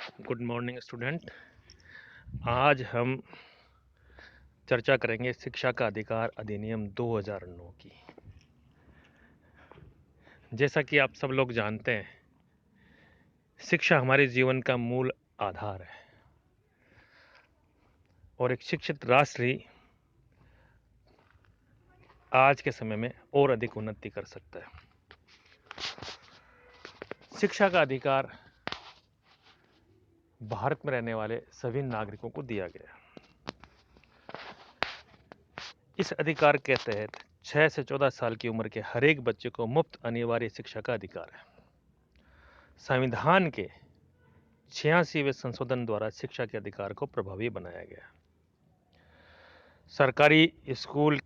Good morning student. आज हम चर्चा करेंगे शिक्षा का अधिकार अधिनियम 2009 की। जैसा कि आप सब लोग जानते हैं, शिक्षा हमारे जीवन का मूल आधार है और एक शिक्षित राष्ट्र ही आज के समय में और अधिक उन्नति कर सकता है। शिक्षा का अधिकार भारत में रहने वाले सभी नागरिकों को दिया गया है। इस अधिकार के तहत 6 से 14 साल की उम्र के हर एक बच्चे को मुफ्त अनिवार्य शिक्षा का अधिकार है। संविधान के 86वें संशोधन द्वारा शिक्षा के अधिकार को प्रभावी बनाया गया। सरकारी स्कूल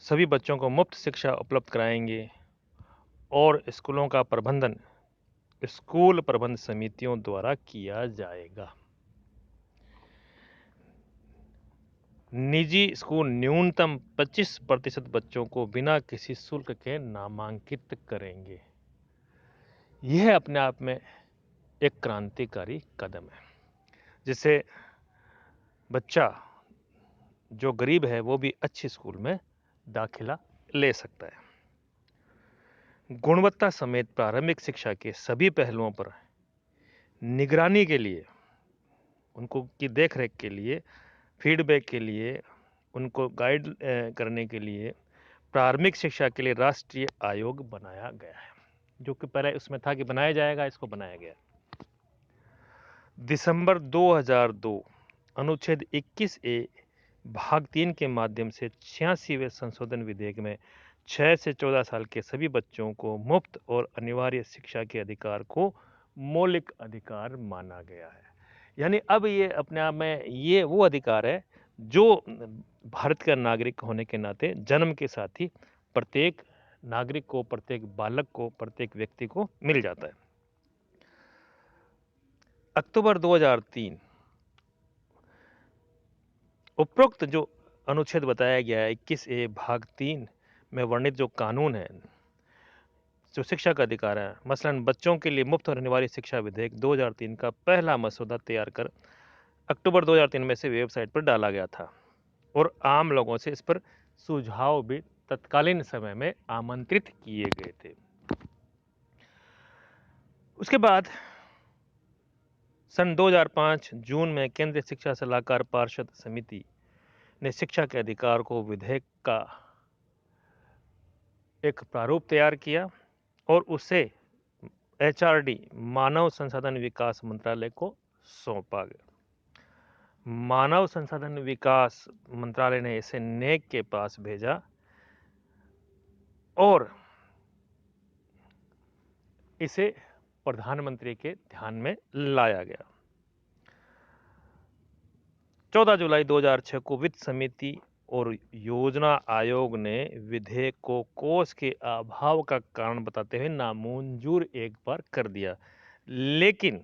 सभी बच्चों को मुफ्त शिक्षा उपलब्ध कराएंगे और स्कूलों का प्रबंधन स्कूल प्रबंध समितियों द्वारा किया जाएगा। निजी स्कूल न्यूनतम 25% बच्चों को बिना किसी शुल्क के नामांकित करेंगे। यह अपने आप में एक क्रांतिकारी कदम है, जिससे बच्चा जो गरीब है वो भी अच्छी स्कूल में दाखिला ले सकता है। गुणवत्ता समेत प्रारंभिक शिक्षा के सभी पहलुओं पर निगरानी के लिए, उनको की देखरेख के लिए, फीडबैक के लिए, उनको गाइड करने के लिए प्रारंभिक शिक्षा के लिए राष्ट्रीय आयोग बनाया गया है, जो कि पहले उसमें था कि बनाया जाएगा, इसको बनाया गया। दिसंबर 2002 अनुच्छेद 21A भाग 3 के माध्यम से 86वें संशोधन विधेयक में 6 से 14 साल के सभी बच्चों को मुफ्त और अनिवार्य शिक्षा के अधिकार को मौलिक अधिकार माना गया है। यानी अब ये अपने आप में ये वो अधिकार है जो भारत का नागरिक होने के नाते जन्म के साथ ही प्रत्येक नागरिक को, प्रत्येक बालक को, प्रत्येक व्यक्ति को मिल जाता है। अक्टूबर 2003 उपरोक्त जो अनुच्छेद बताया गया है 21A भाग 3 में वर्णित जो कानून है, जो शिक्षा का अधिकार है, मसलन बच्चों के लिए मुफ्त और अनिवार्य शिक्षा विधेयक 2003 का पहला मसौदा तैयार कर अक्टूबर 2003 में से वेबसाइट पर डाला गया था और आम लोगों से इस पर सुझाव भी तत्कालीन समय में आमंत्रित किए गए थे। उसके बाद सन 2005 जून में केंद्रीय शिक्षा सलाहकार पार्षद समिति ने शिक्षा के अधिकार को विधेयक का एक प्रारूप तैयार किया और उसे एचआरडी मानव संसाधन विकास मंत्रालय को सौंपा गया। मानव संसाधन विकास मंत्रालय ने इसे नेक के पास भेजा और इसे प्रधानमंत्री के ध्यान में लाया गया। 14 जुलाई 2006 को वित्त समिति और योजना आयोग ने विधेयक को कोष के अभाव का कारण बताते हुए नामंजूर एक बार कर दिया, लेकिन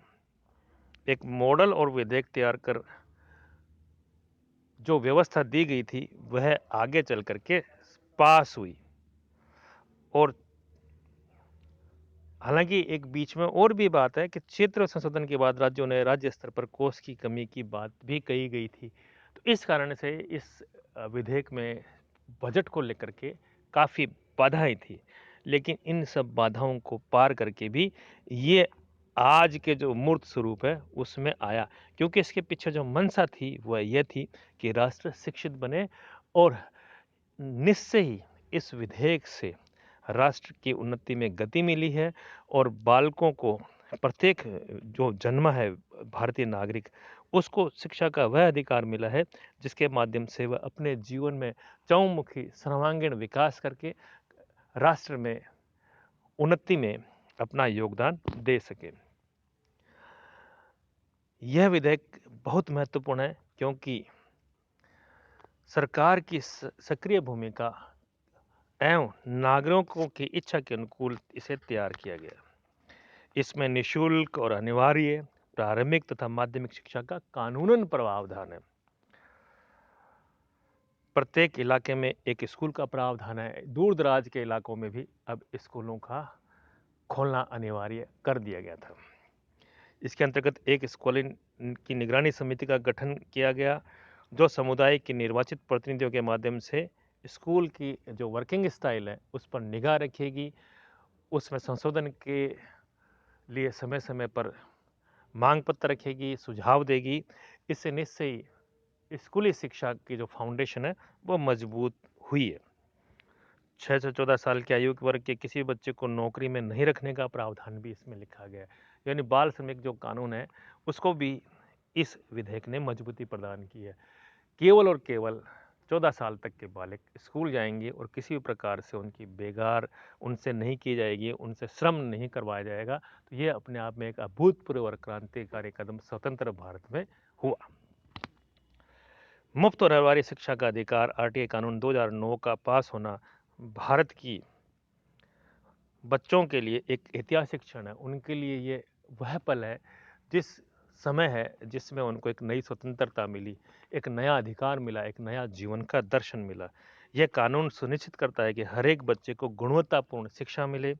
एक मॉडल और विधेयक तैयार कर जो व्यवस्था दी गई थी वह आगे चल करके पास हुई। और हालांकि एक बीच में और भी बात है कि क्षेत्र संशोधन के बाद राज्यों ने राज्य स्तर पर कोष की कमी की बात भी कही गई थी, तो इस कारण से इस विधेयक में बजट को लेकर के काफ़ी बाधाएं थी, लेकिन इन सब बाधाओं को पार करके भी ये आज के जो मूर्त स्वरूप है उसमें आया, क्योंकि इसके पीछे जो मंशा थी वह यह थी कि राष्ट्र शिक्षित बने और निश्चय ही इस विधेयक से राष्ट्र की उन्नति में गति मिली है और बालकों को, प्रत्येक जो जन्मा है भारतीय नागरिक, उसको शिक्षा का वह अधिकार मिला है जिसके माध्यम से वह अपने जीवन में चहुमुखी सर्वांगीण विकास करके राष्ट्र में उन्नति में अपना योगदान दे सके। यह विधेयक बहुत महत्वपूर्ण है क्योंकि सरकार की सक्रिय भूमिका एवं नागरिकों की इच्छा के अनुकूल इसे तैयार किया गया। इसमें निःशुल्क और अनिवार्य प्रारंभिक तथा माध्यमिक शिक्षा का कानूनन प्रावधान है। प्रत्येक इलाके में एक स्कूल का प्रावधान है। दूर दराज के इलाकों में भी अब स्कूलों का खोलना अनिवार्य कर दिया गया था। इसके अंतर्गत एक स्कूल की निगरानी समिति का गठन किया गया, जो समुदाय के निर्वाचित प्रतिनिधियों के माध्यम से स्कूल की जो वर्किंग स्टाइल है, उस पर निगाह रखेगी, उसमें संशोधन के लिए समय-समय पर मांग पत्र रखेगी, सुझाव देगी। इससे निश्चय ही स्कूली शिक्षा की जो फाउंडेशन है, वो मजबूत हुई है। 6 से 14 साल की आयु वर्ग के किसी बच्चे को नौकरी में नहीं रखने का प्रावधान भी इसमें लिखा गया है। यानी बाल श्रमिक जो कानून है, उसको भी इस विधेयक ने मजबूती प्रदान की है। केवल और केवल 14 साल तक के बालक स्कूल जाएँगे और किसी भी प्रकार से उनकी बेगार उनसे नहीं की जाएगी, उनसे श्रम नहीं करवाया जाएगा। तो ये अपने आप में एक अभूतपूर्व और क्रांतिकारी कदम स्वतंत्र भारत में हुआ। मुफ्त और हर शिक्षा का अधिकार आरटीआई कानून 2009 का पास होना भारत की बच्चों के लिए एक ऐतिहासिक क्षण है। उनके लिए ये वह पल है जिस समय है जिसमें उनको एक नई स्वतंत्रता मिली, एक नया अधिकार मिला, एक नया जीवन का दर्शन मिला। यह कानून सुनिश्चित करता है कि हर एक बच्चे को गुणवत्तापूर्ण शिक्षा मिले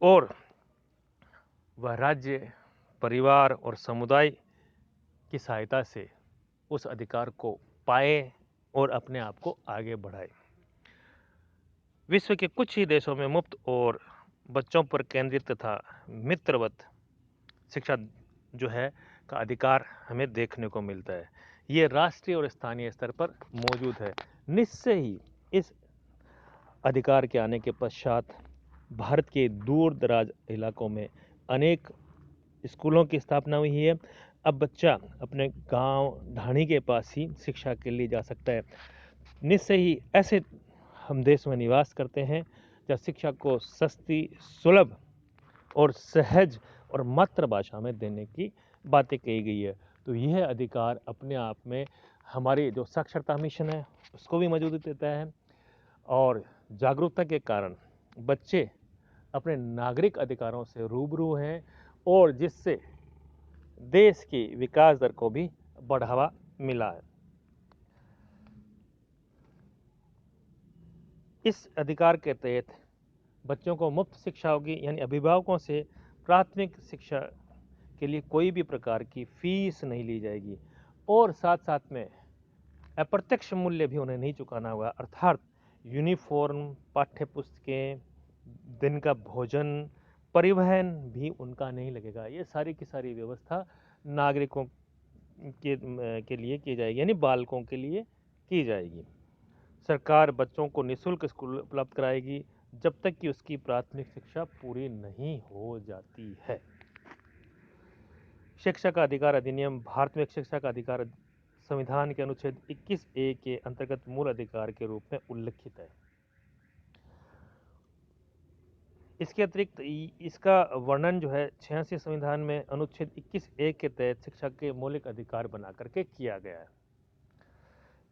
और वह राज्य, परिवार और समुदाय की सहायता से उस अधिकार को पाए और अपने आप को आगे बढ़ाए। विश्व के कुछ ही देशों में मुफ्त और बच्चों पर केंद्रित तथा मित्रवत शिक्षा जो है का अधिकार हमें देखने को मिलता है। ये राष्ट्रीय और स्थानीय स्तर पर मौजूद है। निश्चय ही इस अधिकार के आने के पश्चात भारत के दूर दराज इलाकों में अनेक स्कूलों की स्थापना हुई है। अब बच्चा अपने गांव ढाणी के पास ही शिक्षा के लिए जा सकता है। निश्चय ही ऐसे हम देश में निवास करते हैं जहाँ शिक्षा को सस्ती, सुलभ और सहज और मातृभाषा में देने की बातें कही गई है। तो यह अधिकार अपने आप में हमारी जो साक्षरता मिशन है, उसको भी मजबूती देता है और जागरूकता के कारण बच्चे अपने नागरिक अधिकारों से रूबरू हैं और जिससे देश की विकास दर को भी बढ़ावा मिला है। इस अधिकार के तहत बच्चों को मुफ्त शिक्षा होगी, यानी अभिभावकों से प्राथमिक शिक्षा के लिए कोई भी प्रकार की फीस नहीं ली जाएगी और साथ-साथ में अप्रत्यक्ष मूल्य भी उन्हें नहीं चुकाना होगा, अर्थात यूनिफॉर्म, पाठ्य पुस्तकें, दिन का भोजन, परिवहन भी उनका नहीं लगेगा। ये सारी की सारी व्यवस्था नागरिकों के लिए की जाएगी, यानी बालकों के लिए की जाएगी। सरकार बच्चों को निःशुल्क स्कूल उपलब्ध कराएगी जब तक कि उसकी प्राथमिक शिक्षा पूरी नहीं हो जाती है। शिक्षा का अधिकार अधिनियम भारत में शिक्षा का अधिकार संविधान के अनुच्छेद 21A के अंतर्गत मूल अधिकार के रूप में उल्लिखित है। इसके अतिरिक्त इसका वर्णन जो है 86 संविधान में अनुच्छेद 21A के तहत शिक्षा के मौलिक अधिकार बना करके किया गया है।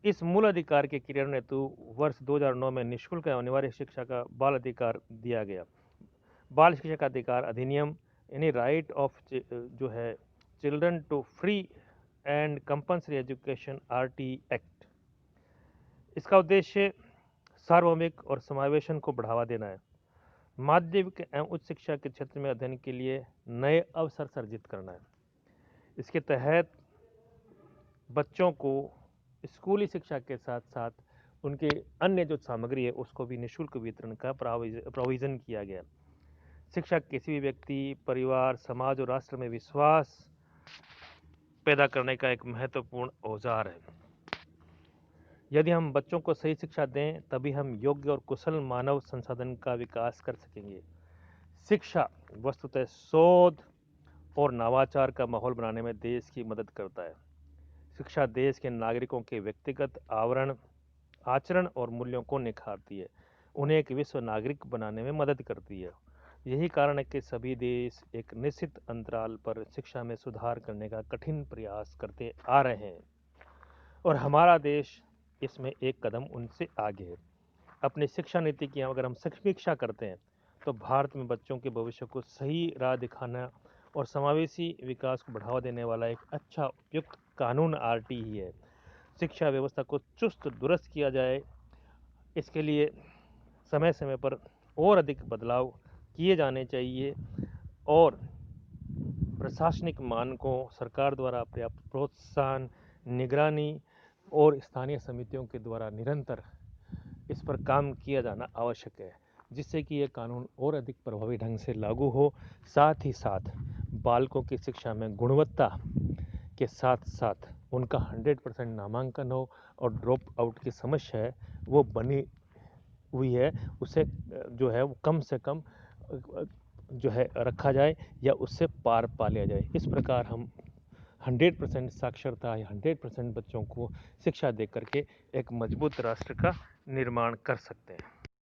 इस मूल अधिकार के क्रियान्वयन हेतु वर्ष 2009 में निःशुल्क अनिवार्य शिक्षा का बाल अधिकार दिया गया। बाल शिक्षा का अधिकार अधिनियम यानी राइट ऑफ जो है children to free and compulsory education RT act, इसका उद्देश्य सार्वभौमिक और समावेशन को बढ़ावा देना है। माध्यमिक एवं उच्च शिक्षा के क्षेत्र में अध्ययन के लिए नए अवसर सर्जित करना है। इसके तहत बच्चों को स्कूली शिक्षा के साथ साथ उनके अन्य जो सामग्री है उसको भी निःशुल्क वितरण का प्रोविजन किया गया। शिक्षा किसी भी व्यक्ति, परिवार, समाज और राष्ट्र में विश्वास पैदा करने का एक महत्वपूर्ण औजार है। यदि हम बच्चों को सही शिक्षा दें तभी हम योग्य और कुशल मानव संसाधन का विकास कर सकेंगे। शिक्षा वस्तुतः शोध और नवाचार का माहौल बनाने में देश की मदद करता है। शिक्षा देश के नागरिकों के व्यक्तिगत आचरण और मूल्यों को निखारती है, उन्हें एक विश्व नागरिक बनाने में मदद करती है। यही कारण है कि सभी देश एक निश्चित अंतराल पर शिक्षा में सुधार करने का कठिन प्रयास करते आ रहे हैं और हमारा देश इसमें एक कदम उनसे आगे है। अपनी शिक्षा नीति की अगर हम समीक्षा करते हैं तो भारत में बच्चों के भविष्य को सही राह दिखाना और समावेशी विकास को बढ़ावा देने वाला एक अच्छा उपयुक्त कानून आरटी ही है। शिक्षा व्यवस्था को चुस्त दुरुस्त किया जाए, इसके लिए समय समय पर और अधिक बदलाव किए जाने चाहिए और प्रशासनिक मानकों, सरकार द्वारा पर्याप्त प्रोत्साहन, निगरानी और स्थानीय समितियों के द्वारा निरंतर इस पर काम किया जाना आवश्यक है, जिससे कि ये कानून और अधिक प्रभावी ढंग से लागू हो। साथ ही साथ बालकों की शिक्षा में गुणवत्ता के साथ-साथ उनका 100% नामांकन हो और ड्रॉप आउट की समस्या है, वो बनी हुई है, उसे जो है वो कम से कम जो है रखा जाए या उससे पार पा लिया जाए। इस प्रकार हम 100% साक्षरता या 100% बच्चों को शिक्षा दे करके एक मजबूत राष्ट्र का निर्माण कर सकते हैं।